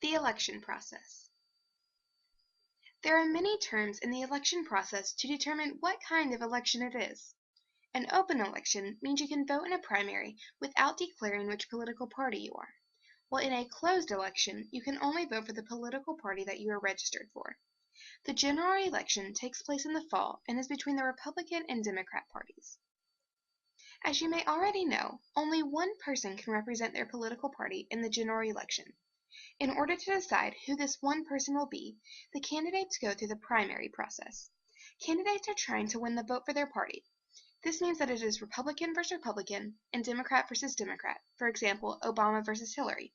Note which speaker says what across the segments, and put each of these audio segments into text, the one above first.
Speaker 1: The election process. There are many terms in the election process to determine what kind of election it is. An open election means you can vote in a primary without declaring which political party you are, while in a closed election you can only vote for the political party that you are registered for. The general election takes place in the fall and is between the Republican and Democrat parties. As you may already know, only one person can represent their political party in the general election. In order to decide who this one person will be, the candidates go through the primary process. Candidates are trying to win the vote for their party. This means that it is Republican versus Republican and Democrat versus Democrat, for example, Obama versus Hillary.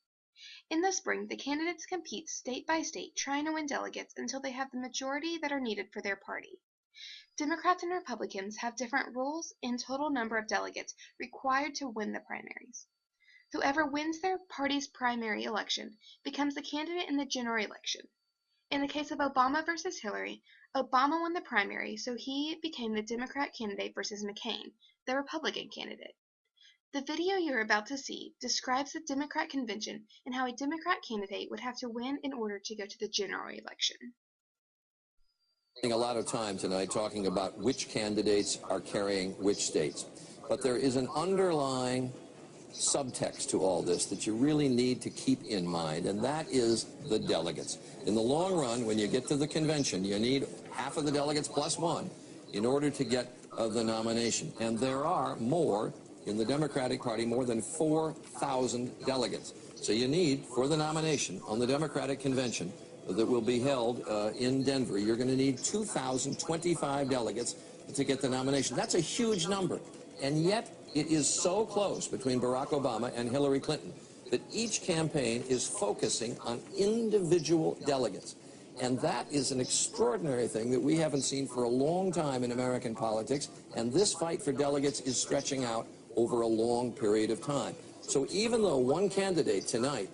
Speaker 1: In the spring, the candidates compete state by state, trying to win delegates until they have the majority that are needed for their party. Democrats and Republicans have different rules and total number of delegates required to win the primaries. Whoever wins their party's primary election becomes the candidate in the general election. In the case of Obama versus Hillary, Obama won the primary, so he became the Democrat candidate versus McCain, the Republican candidate. The video you're about to see describes the Democrat convention and how a Democrat candidate would have to win in order to go to the general election.
Speaker 2: A lot of time tonight talking about which candidates are carrying which states. But there is an underlying subtext to all this that you really need to keep in mind, and that is the delegates. In the long run, when you get to the convention, you need half of the delegates plus one in order to get the nomination. And there are more in the Democratic Party, more than 4,000 delegates. So you need, for the nomination on the Democratic Convention that will be held in Denver, you're going to need 2,025 delegates to get the nomination. That's a huge number. And yet it is so close between Barack Obama and Hillary Clinton that each campaign is focusing on individual delegates. And that is an extraordinary thing that we haven't seen for a long time in American politics. And this fight for delegates is stretching out over a long period of time. So even though one candidate tonight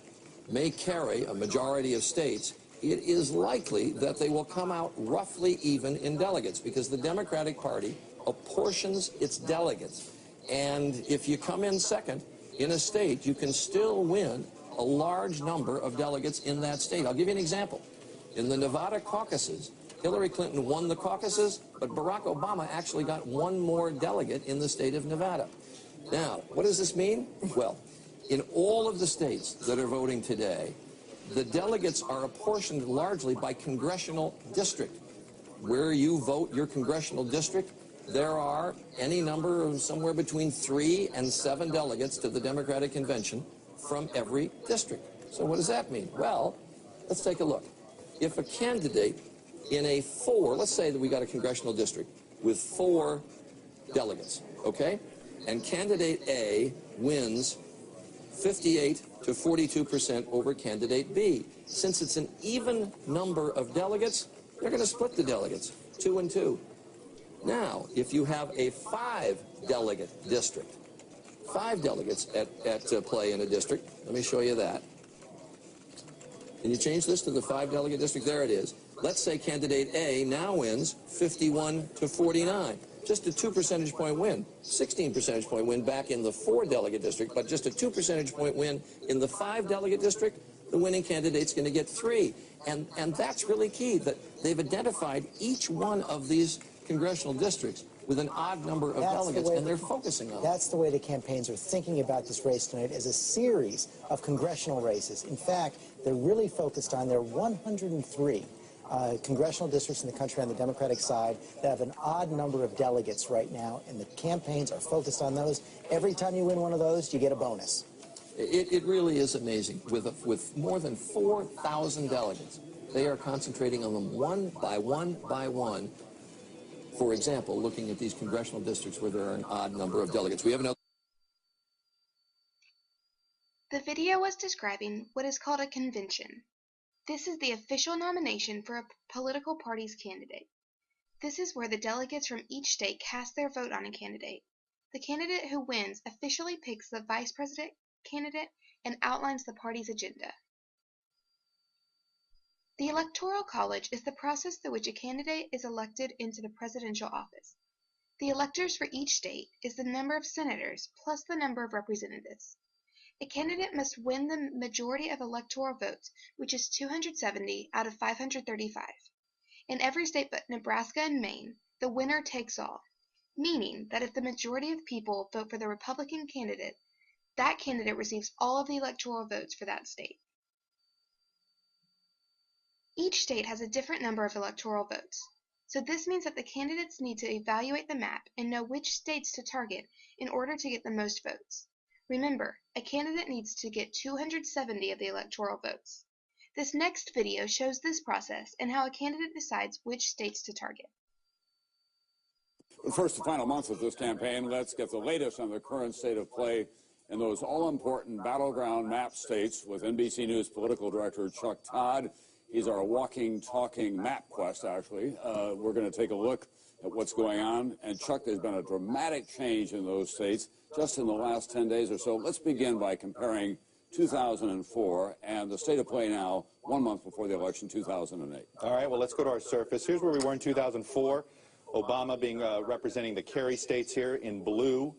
Speaker 2: may carry a majority of states, it is likely that they will come out roughly even in delegates because the Democratic Party apportions its delegates. And if you come in second in a state, you can still win a large number of delegates in that state. I'll give you an example. In the Nevada caucuses, Hillary Clinton won the caucuses, but Barack Obama actually got one more delegate in the state of Nevada. Now, what does this mean? Well, in all of the states that are voting today, the delegates are apportioned largely by congressional district. Where you vote your congressional district, there are any number of somewhere between 3 and 7 delegates to the Democratic Convention from every district. So what does that mean? Well, let's take a look. If a candidate in a 4, let's say that we got a congressional district with 4 delegates, okay? And candidate A wins 58 to 42% over candidate B. Since it's an even number of delegates, they're going to split the delegates, 2 and 2. Now, if you have a 5-delegate district, 5 delegates at play in a district, let me show you that. Can you change this to the 5-delegate district? There it is. Let's say candidate A now wins 51 to 49. Just a 2 percentage point win, 16 percentage point win back in the 4-delegate district, but just a 2 percentage point win in the 5-delegate district, the winning candidate's going to get 3. And that's really key, that they've identified each one of these congressional districts with an odd number of delegates, and they're focusing on it.
Speaker 3: That's the way the campaigns are thinking about this race tonight, as a series of congressional races. In fact, they're really focused on their 103 congressional districts in the country on the Democratic side that have an odd number of delegates right now, and the campaigns are focused on those. Every time you win one of those, you get a bonus.
Speaker 2: It really is amazing. With more than 4,000 delegates, they are concentrating on them one by one by one. For example, looking at these congressional districts where there are an odd number of delegates. We have another.
Speaker 1: The video was describing what is called a convention. This is the official nomination for a political party's candidate. This is where the delegates from each state cast their vote on a candidate. The candidate who wins officially picks the vice president candidate and outlines the party's agenda. The Electoral College is the process through which a candidate is elected into the presidential office. The electors for each state is the number of senators plus the number of representatives. A candidate must win the majority of electoral votes, which is 270 out of 535. In every state but Nebraska and Maine, the winner takes all, meaning that if the majority of people vote for the Republican candidate, that candidate receives all of the electoral votes for that state. Each state has a different number of electoral votes, so this means that the candidates need to evaluate the map and know which states to target in order to get the most votes. Remember, a candidate needs to get 270 of the electoral votes. This next video shows this process and how a candidate decides which states to target.
Speaker 4: The first and final months of this campaign, let's get the latest on the current state of play in those all-important battleground map states with NBC News political director Chuck Todd. He's our walking, talking map quest, actually. We're going to take a look at what's going on. And Chuck, there's been a dramatic change in those states just in the last 10 days or so. Let's begin by comparing 2004 and the state of play now, 1 month before the election, 2008.
Speaker 5: All right, well, let's go to our surface. Here's where we were in 2004. Obama being representing the Kerry states here in blue.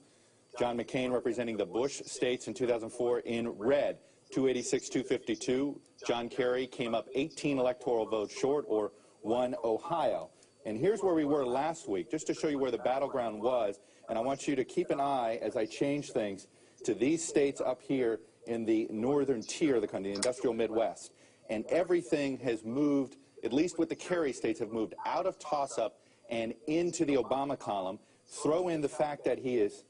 Speaker 5: John McCain representing the Bush states in 2004 in red. 286, 252. John Kerry came up 18 electoral votes short, or won Ohio. And here's where we were last week, just to show you where the battleground was. And I want you to keep an eye as I change things to these states up here in the northern tier of the country, the industrial Midwest. And everything has moved, at least with the Kerry states, have moved out of toss-up and into the Obama column. Throw in the fact that he is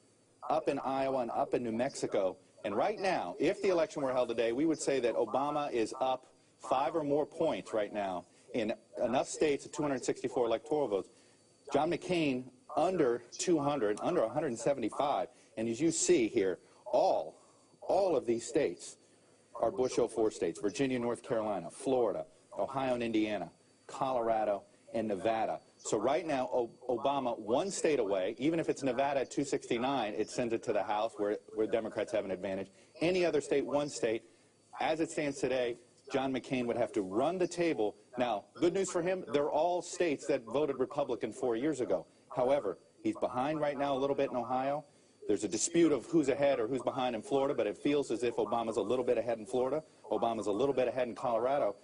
Speaker 5: up in Iowa and up in New Mexico. And right now, if the election were held today, we would say that Obama is up 5 or more points right now in enough states of 264 electoral votes. John McCain under 200, under 175. And as you see here, all of these states are Bush 04 states: Virginia, North Carolina, Florida, Ohio and Indiana, Colorado, and Nevada. So right now, Obama one state away. Even if it's Nevada at 269, it sends it to the House where Democrats have an advantage. Any other state, one state. As it stands today, John McCain would have to run the table. Now, good news for him, they're all states that voted Republican 4 years ago. However, he's behind right now a little bit in Ohio. There's a dispute of who's ahead or who's behind in Florida, but it feels as if Obama's a little bit ahead in Florida. Obama's a little bit ahead in Colorado.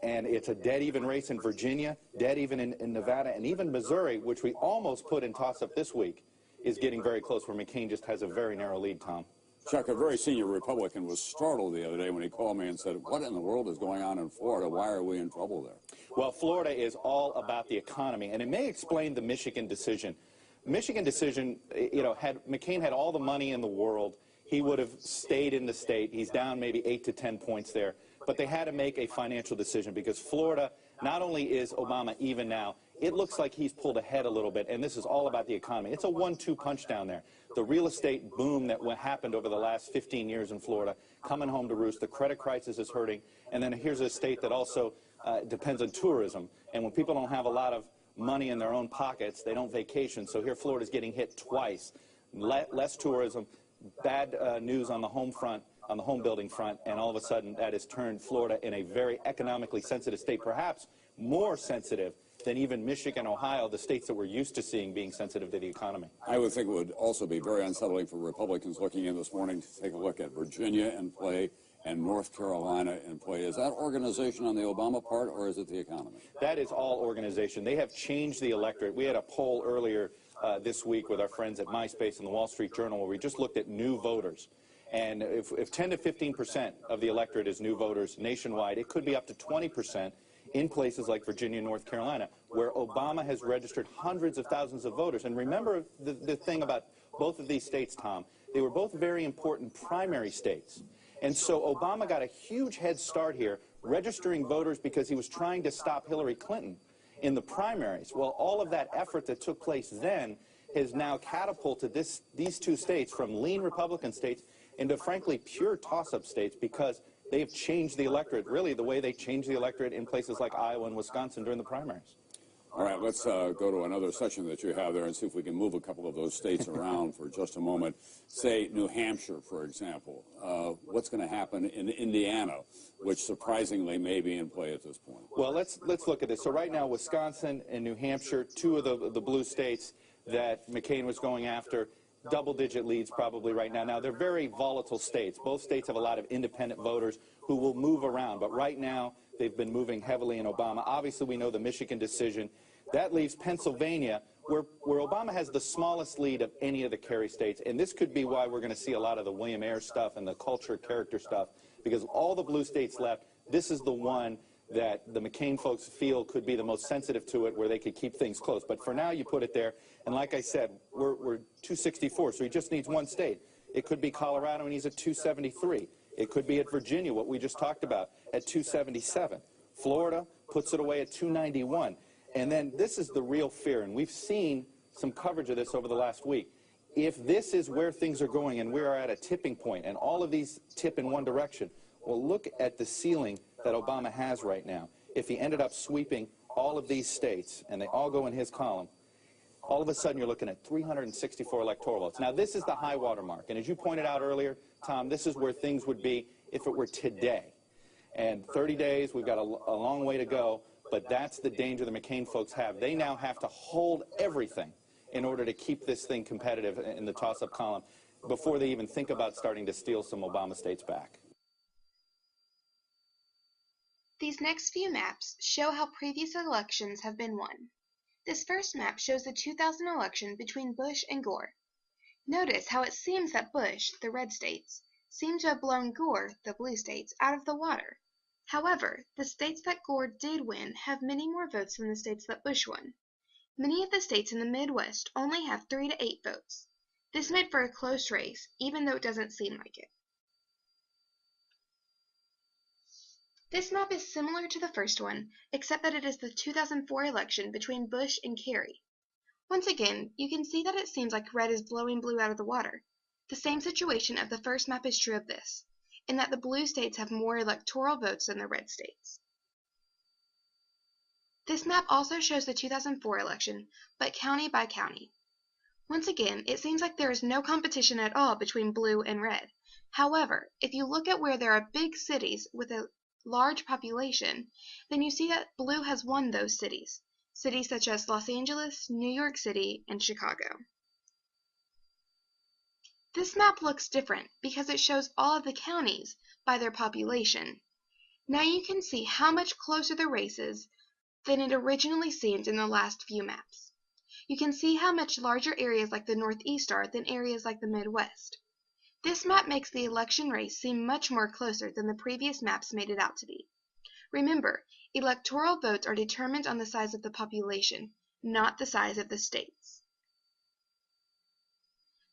Speaker 5: And it's a dead-even race in Virginia, dead-even in Nevada, and even Missouri, which we almost put in toss-up this week, is getting very close, where McCain just has a very narrow lead, Tom.
Speaker 4: Chuck, a very senior Republican was startled the other day when he called me and said, what in the world is going on in Florida? Why are we in trouble there?
Speaker 5: Well, Florida is all about the economy, and it may explain the Michigan decision. Michigan decision, you know, had McCain had all the money in the world, he would have stayed in the state. He's down maybe 8 to 10 points there. But they had to make a financial decision because Florida, not only is Obama even now, it looks like he's pulled ahead a little bit, and this is all about the economy. It's a 1-2 punch down there. The real estate boom that happened over the last 15 years in Florida, coming home to roost. The credit crisis is hurting. And then here's a state that also depends on tourism. And when people don't have a lot of money in their own pockets, they don't vacation. So here Florida's getting hit twice. Less tourism, bad news on the home front, on the home building front, and all of a sudden that has turned Florida in a very economically sensitive state, perhaps more sensitive than even Michigan, Ohio, the states that we're used to seeing being sensitive to the economy.
Speaker 4: I would think it would also be very unsettling for Republicans looking in this morning to take a look at Virginia in play and North Carolina in play. Is that organization on the Obama part, or is it the economy?
Speaker 5: That is all organization. They have changed the electorate. We had a poll earlier this week with our friends at MySpace and the Wall Street Journal where we just looked at new voters. And if 10 to 15% of the electorate is new voters nationwide, it could be up to 20% in places like Virginia and North Carolina, where Obama has registered hundreds of thousands of voters. And remember the thing about both of these states, Tom, they were both very important primary states. And so Obama got a huge head start here, registering voters because he was trying to stop Hillary Clinton in the primaries. Well, all of that effort that took place then has now catapulted these two states from lean Republican states into, frankly, pure toss-up states because they've changed the electorate, really the way they changed the electorate in places like Iowa and Wisconsin during the primaries.
Speaker 4: All right, let's go to another section that you have there and see if we can move a couple of those states around for just a moment. Say New Hampshire, for example. What's going to happen in Indiana, which surprisingly may be in play at this point?
Speaker 5: Well, let's look at this. So right now, Wisconsin and New Hampshire, two of the blue states that McCain was going after, double-digit leads probably right now. Now, they're very volatile states. Both states have a lot of independent voters who will move around, but right now they've been moving heavily in Obama. Obviously, we know the Michigan decision. That leaves Pennsylvania, where Obama has the smallest lead of any of the Kerry states, and this could be why we're going to see a lot of the William Ayre stuff and the culture character stuff, because all the blue states left, this is the one that the McCain folks feel could be the most sensitive to it, where they could keep things close. But for now, you put it there, and like I said, we're 264, so he just needs one state. It could be Colorado, and he's at 273. It could be at Virginia, what we just talked about, at 277. Florida puts it away at 291. And then this is the real fear, and we've seen some coverage of this over the last week. If this is where things are going and we are at a tipping point and all of these tip in one direction, well, look at the ceiling that Obama has right now. If he ended up sweeping all of these states and they all go in his column, all of a sudden you're looking at 364 electoral votes. Now, this is the high water mark, and as you pointed out earlier, Tom, this is where things would be if it were today. And 30 days, we've got a long way to go. But that's the danger the McCain folks have. They now have to hold everything in order to keep this thing competitive in the toss-up column before they even think about starting to steal some Obama states back.
Speaker 1: These next few maps show how previous elections have been won. This first map shows the 2000 election between Bush and Gore. Notice how it seems that Bush, the red states, seem to have blown Gore, the blue states, out of the water. However, the states that Gore did win have many more votes than the states that Bush won. Many of the states in the Midwest only have 3 to 8 votes. This made for a close race, even though it doesn't seem like it. This map is similar to the first one, except that it is the 2004 election between Bush and Kerry. Once again, you can see that it seems like red is blowing blue out of the water. The same situation of the first map is true of this, in that the blue states have more electoral votes than the red states. This map also shows the 2004 election, but county by county. Once again, it seems like there is no competition at all between blue and red. However, if you look at where there are big cities with a large population, then you see that blue has won those cities. Cities such as Los Angeles, New York City, and Chicago. This map looks different because it shows all of the counties by their population. Now you can see how much closer the race is than it originally seemed in the last few maps. You can see how much larger areas like the Northeast are than areas like the Midwest. This map makes the election race seem much more closer than the previous maps made it out to be. Remember, electoral votes are determined on the size of the population, not the size of the states.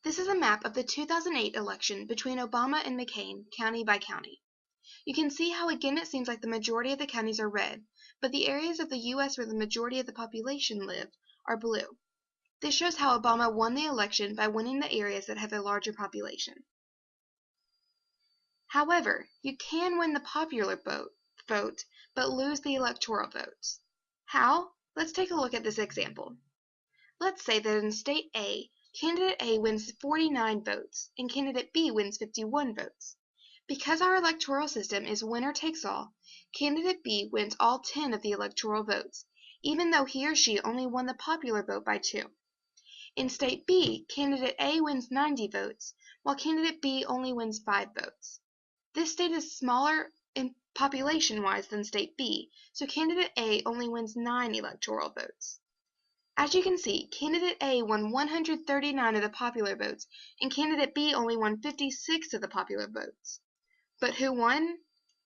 Speaker 1: This is a map of the 2008 election between Obama and McCain, county by county. You can see how again it seems like the majority of the counties are red, but the areas of the U.S. where the majority of the population live are blue. This shows how Obama won the election by winning the areas that have a larger population. However, you can win the popular vote, but lose the electoral votes. How? Let's take a look at this example. Let's say that in State A, Candidate A wins 49 votes, and Candidate B wins 51 votes. Because our electoral system is winner takes all, Candidate B wins all 10 of the electoral votes, even though he or she only won the popular vote by 2. In State B, Candidate A wins 90 votes, while Candidate B only wins 5 votes. This state is smaller in population-wise than State B, so Candidate A only wins 9 electoral votes. As you can see, Candidate A won 139 of the popular votes, and Candidate B only won 56 of the popular votes. But who won?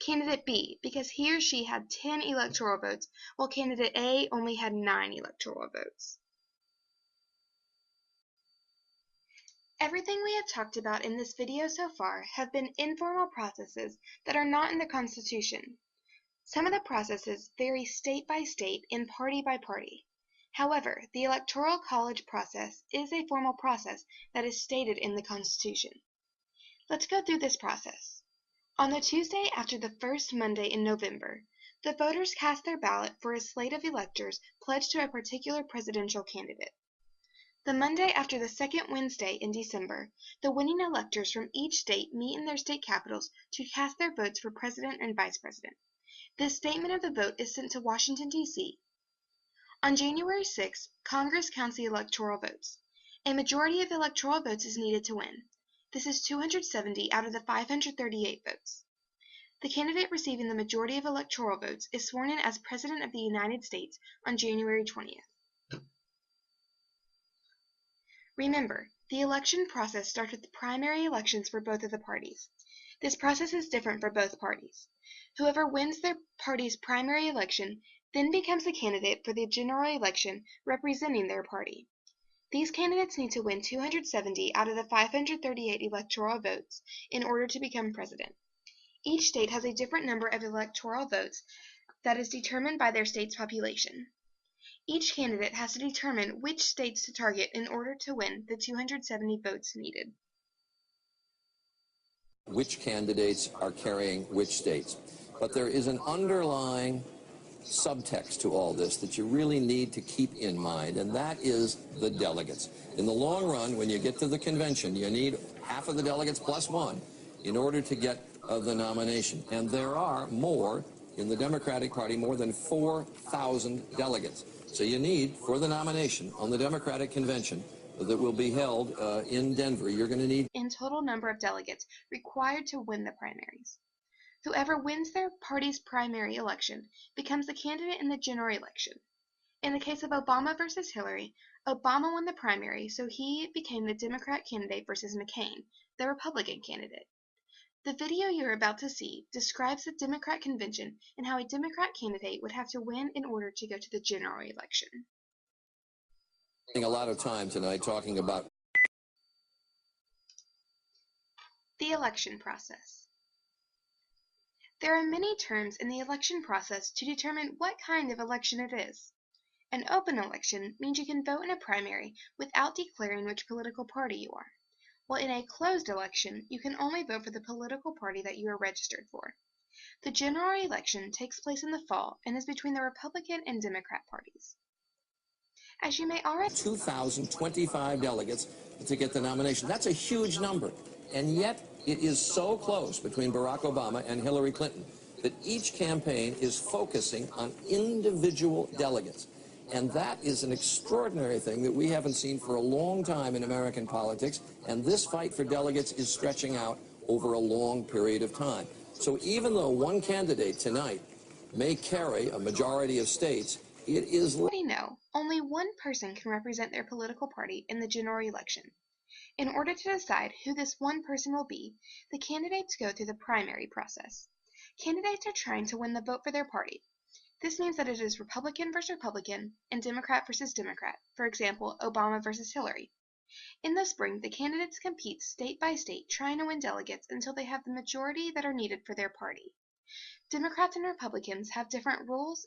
Speaker 1: Candidate B, because he or she had 10 electoral votes, while Candidate A only had 9 electoral votes. Everything we have talked about in this video so far have been informal processes that are not in the Constitution. Some of the processes vary state by state and party by party. However, the Electoral College process is a formal process that is stated in the Constitution. Let's go through this process. On the Tuesday after the first Monday in November, the voters cast their ballot for a slate of electors pledged to a particular presidential candidate. The Monday after the second Wednesday in December, the winning electors from each state meet in their state capitals to cast their votes for president and vice president. This statement of the vote is sent to Washington, D.C. On January 6, Congress counts the electoral votes. A majority of electoral votes is needed to win. This is 270 out of the 538 votes. The candidate receiving the majority of electoral votes is sworn in as President of the United States on January 20th. Remember, the election process starts with the primary elections for both of the parties. This process is different for both parties. Whoever wins their party's primary election then becomes the candidate for the general election representing their party. These candidates need to win 270 out of the 538 electoral votes in order to become president. Each state has a different number of electoral votes that is determined by their state's population. Each candidate has to determine which states to target in order to win the 270 votes needed.
Speaker 2: Which candidates are carrying which states. But there is an underlying subtext to all this that you really need to keep in mind, and that is the delegates. In the long run, when you get to the convention, you need half of the delegates plus one in order to get the nomination. And there are more in the Democratic Party, more than 4,000 delegates. So you need, for the nomination on the Democratic Convention that will be held in Denver, you're going to need
Speaker 1: in total number of delegates required to win the primaries. Whoever wins their party's primary election becomes the candidate in the general election. In the case of Obama versus Hillary, Obama won the primary, so he became the Democrat candidate versus McCain, the Republican candidate. The video you're about to see describes the Democrat convention and how a Democrat candidate would have to win in order to go to the general election.
Speaker 2: a lot of time tonight talking about
Speaker 1: the election process. There are many terms in the election process to determine what kind of election it is. An open election means you can vote in a primary without declaring which political party you are, while in a closed election you can only vote for the political party that you are registered for. The general election takes place in the fall and is between the Republican and Democrat parties. As you may already
Speaker 2: 2,025 delegates to get the nomination. That's a huge number. And yet it is so close between Barack Obama and Hillary Clinton that each campaign is focusing on individual delegates. And that is an extraordinary thing that we haven't seen for a long time in American politics. And this fight for delegates is stretching out over a long period of time. So even though one candidate tonight may carry a majority of states, it is
Speaker 1: already know only one person can represent their political party in the general election. In order to decide who this one person will be, the candidates go through the primary process. Candidates are trying to win the vote for their party. This means that it is Republican versus Republican and Democrat versus Democrat, for example, Obama versus Hillary. In the spring, the candidates compete state by state trying to win delegates until they have the majority that are needed for their party. Democrats and Republicans have different rules